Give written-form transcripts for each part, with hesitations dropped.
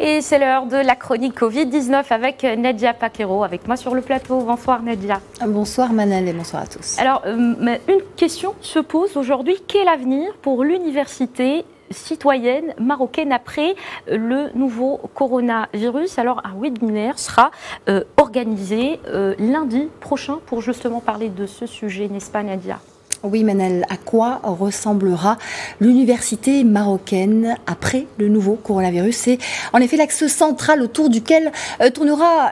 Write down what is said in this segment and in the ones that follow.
Et c'est l'heure de la chronique Covid-19 avec Nadia Paquero, avec moi sur le plateau. Bonsoir Nadia. Bonsoir Manal et bonsoir à tous. Alors, une question se pose aujourd'hui. Quel avenir pour l'université citoyenne marocaine après le nouveau coronavirus? Alors, un webinaire sera organisé lundi prochain pour justement parler de ce sujet, n'est-ce pas Nadia? Oui Manal, à quoi ressemblera l'université marocaine après le nouveau coronavirus? C'est en effet l'axe central autour duquel tournera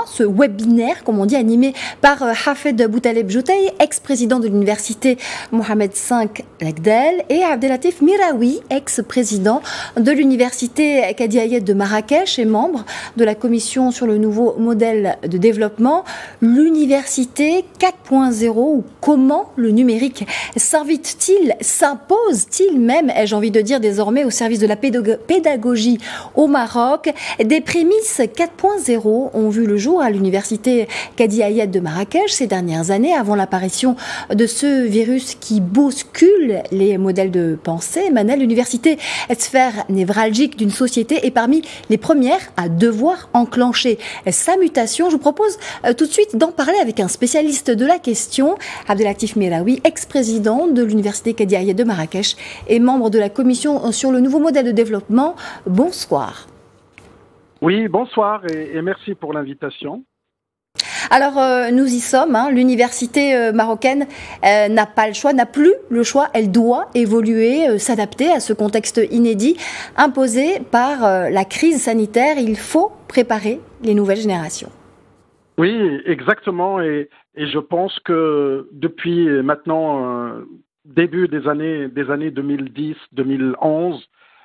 ce webinaire, comme on dit, animé par Hafed Boutaleb Joutei, ex-président de l'université Mohamed V Lagdel, et Abdelatif Miraoui, ex-président de l'université Kadi Ayed de Marrakech et membre de la commission sur le nouveau modèle de développement. L'université 4.0, ou comment le numérique s'invite-t-il, s'impose-t-il même, ai-je envie de dire désormais, au service de la pédagogie au Maroc? Des prémices 4.0 ont vu le jour à l'université Kadi Ayed de Marrakech ces dernières années, avant l'apparition de ce virus qui bouscule les modèles de pensée. Manel, l'université, sphère névralgique d'une société, est parmi les premières à devoir enclencher sa mutation. Je vous propose tout de suite d'en parler avec un spécialiste de la question, Abdelatif Miraoui, ex-président de l'université Kadi Ayed de Marrakech et membre de la commission sur le nouveau modèle de développement. Bonsoir. Oui, bonsoir et merci pour l'invitation. Alors, nous y sommes. L'université marocaine n'a pas le choix, n'a plus le choix. Elle doit évoluer, s'adapter à ce contexte inédit imposé par la crise sanitaire. Il faut préparer les nouvelles générations. Oui, exactement. Et je pense que depuis maintenant, début des années 2010-2011,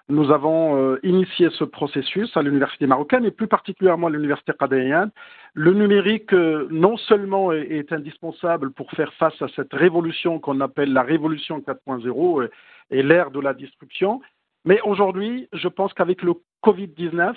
nous avons initié ce processus à l'université marocaine et plus particulièrement à l'université Kadi Ayed. Le numérique, non seulement est indispensable pour faire face à cette révolution qu'on appelle la révolution 4.0 et l'ère de la disruption, mais aujourd'hui, je pense qu'avec le Covid-19,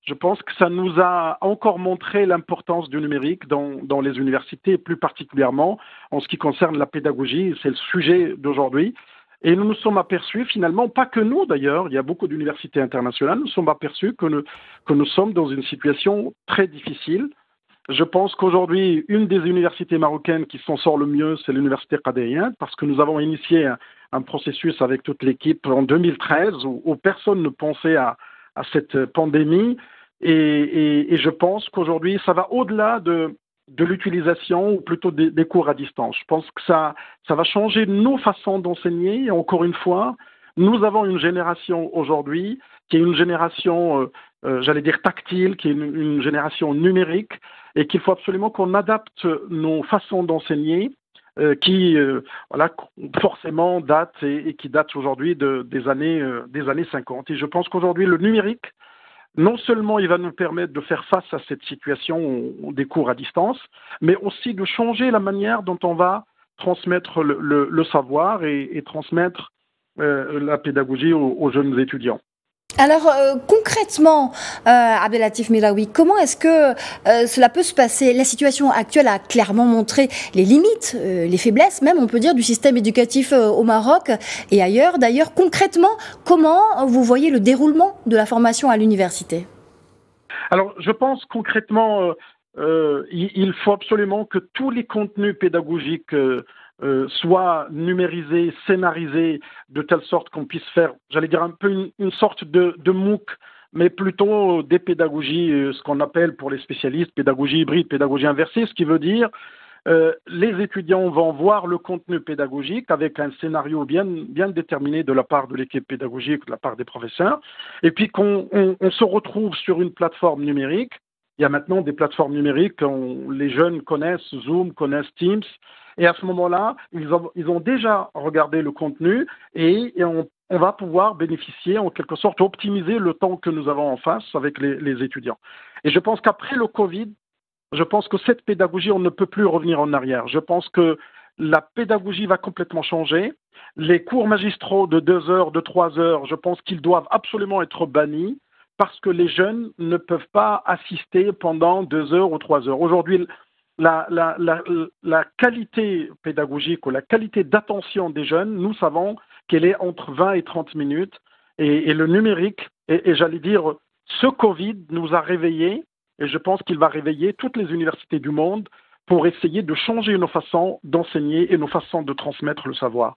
je pense que ça nous a encore montré l'importance du numérique dans les universités, plus particulièrement en ce qui concerne la pédagogie. C'est le sujet d'aujourd'hui. Et nous nous sommes aperçus finalement, pas que nous d'ailleurs, il y a beaucoup d'universités internationales, nous sommes aperçus que nous sommes dans une situation très difficile. Je pense qu'aujourd'hui, une des universités marocaines qui s'en sort le mieux, c'est l'université Kadi Ayed, parce que nous avons initié un processus avec toute l'équipe en 2013 où personne ne pensait à cette pandémie. Et je pense qu'aujourd'hui, ça va au-delà de l'utilisation ou plutôt des cours à distance. Je pense que ça va changer nos façons d'enseigner. Et encore une fois, nous avons une génération aujourd'hui qui est une génération, j'allais dire tactile, qui est une génération numérique, et qu'il faut absolument qu'on adapte nos façons d'enseigner qui forcément datent et qui datent aujourd'hui des années 50. Et je pense qu'aujourd'hui, le numérique, non seulement il va nous permettre de faire face à cette situation des cours à distance, mais aussi de changer la manière dont on va transmettre le savoir et transmettre la pédagogie aux jeunes étudiants. Alors concrètement, Abdelatif Miraoui, comment est-ce que cela peut se passer? La situation actuelle a clairement montré les limites, les faiblesses même, on peut dire, du système éducatif au Maroc et ailleurs. D'ailleurs, concrètement, comment vous voyez le déroulement de la formation à l'université? Alors, je pense concrètement, il faut absolument que tous les contenus pédagogiques soit numérisé, scénarisé, de telle sorte qu'on puisse faire, j'allais dire un peu une sorte de MOOC, mais plutôt des pédagogies, ce qu'on appelle pour les spécialistes, pédagogie hybride, pédagogie inversée, ce qui veut dire les étudiants vont voir le contenu pédagogique avec un scénario bien déterminé de la part de l'équipe pédagogique, de la part des professeurs, et puis qu'on se retrouve sur une plateforme numérique. Il y a maintenant des plateformes numériques, les jeunes connaissent Zoom, connaissent Teams, et à ce moment-là, ils ont déjà regardé le contenu et on va pouvoir bénéficier, en quelque sorte, optimiser le temps que nous avons en face avec les étudiants. Et je pense qu'après le Covid, je pense que cette pédagogie, on ne peut plus revenir en arrière. Je pense que la pédagogie va complètement changer. Les cours magistraux de 2 heures, de 3 heures, je pense qu'ils doivent absolument être bannis parce que les jeunes ne peuvent pas assister pendant 2 heures ou 3 heures. Aujourd'hui, la qualité pédagogique ou la qualité d'attention des jeunes, nous savons qu'elle est entre 20 et 30 minutes. Et le numérique, et j'allais dire, Ce Covid nous a réveillés, et je pense qu'il va réveiller toutes les universités du monde pour essayer de changer nos façons d'enseigner et nos façons de transmettre le savoir.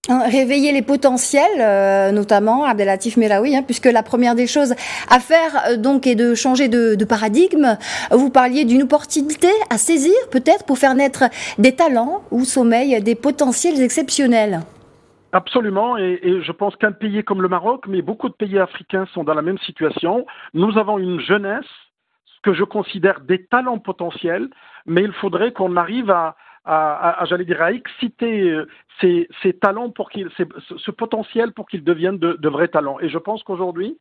Réveiller les potentiels, notamment Abdellatif Melaoui, puisque la première des choses à faire donc est de changer de paradigme. Vous parliez d'une opportunité à saisir peut-être pour faire naître des talents où sommeillent des potentiels exceptionnels. Absolument, et je pense qu'un pays comme le Maroc, mais beaucoup de pays africains sont dans la même situation. Nous avons une jeunesse, ce que je considère des talents potentiels, mais il faudrait qu'on arrive j'allais dire, à exciter ces talents ce potentiel pour qu'ils deviennent de vrais talents. Et je pense qu'aujourd'hui,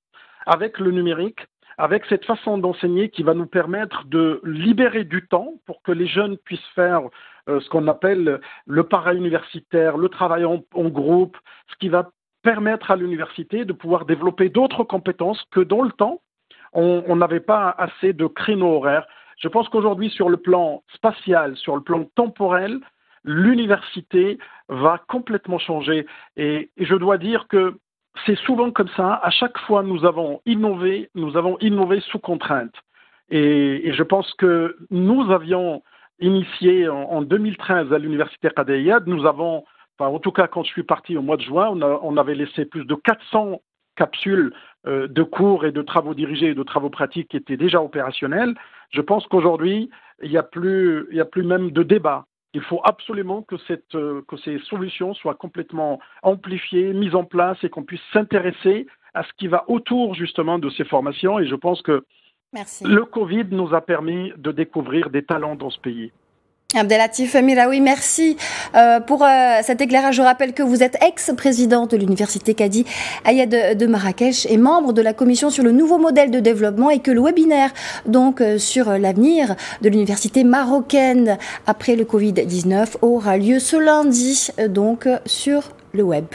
avec le numérique, avec cette façon d'enseigner qui va nous permettre de libérer du temps pour que les jeunes puissent faire ce qu'on appelle le para-universitaire, le travail en groupe, ce qui va permettre à l'université de pouvoir développer d'autres compétences que dans le temps, on n'avait pas assez de créneaux horaires. Je pense qu'aujourd'hui, sur le plan spatial, sur le plan temporel, l'université va complètement changer. Et je dois dire que c'est souvent comme ça. À chaque fois, nous avons innové sous contrainte. Et je pense que nous avions initié en 2013 à l'université Qadi Ayad, en tout cas quand je suis parti au mois de juin, on avait laissé plus de 400 capsules de cours et de travaux dirigés et de travaux pratiques qui étaient déjà opérationnels. Je pense qu'aujourd'hui, il n'y a plus même de débat. Il faut absolument que ces solutions soient complètement amplifiées, mises en place et qu'on puisse s'intéresser à ce qui va autour justement de ces formations. Et je pense que le Covid nous a permis de découvrir des talents dans ce pays. Abdellatif Melaoui, merci pour cet éclairage. Je rappelle que vous êtes ex-président de l'université Qadi Ayad de Marrakech et membre de la commission sur le nouveau modèle de développement, et que le webinaire donc sur l'avenir de l'université marocaine après le Covid-19 aura lieu ce lundi donc sur le web.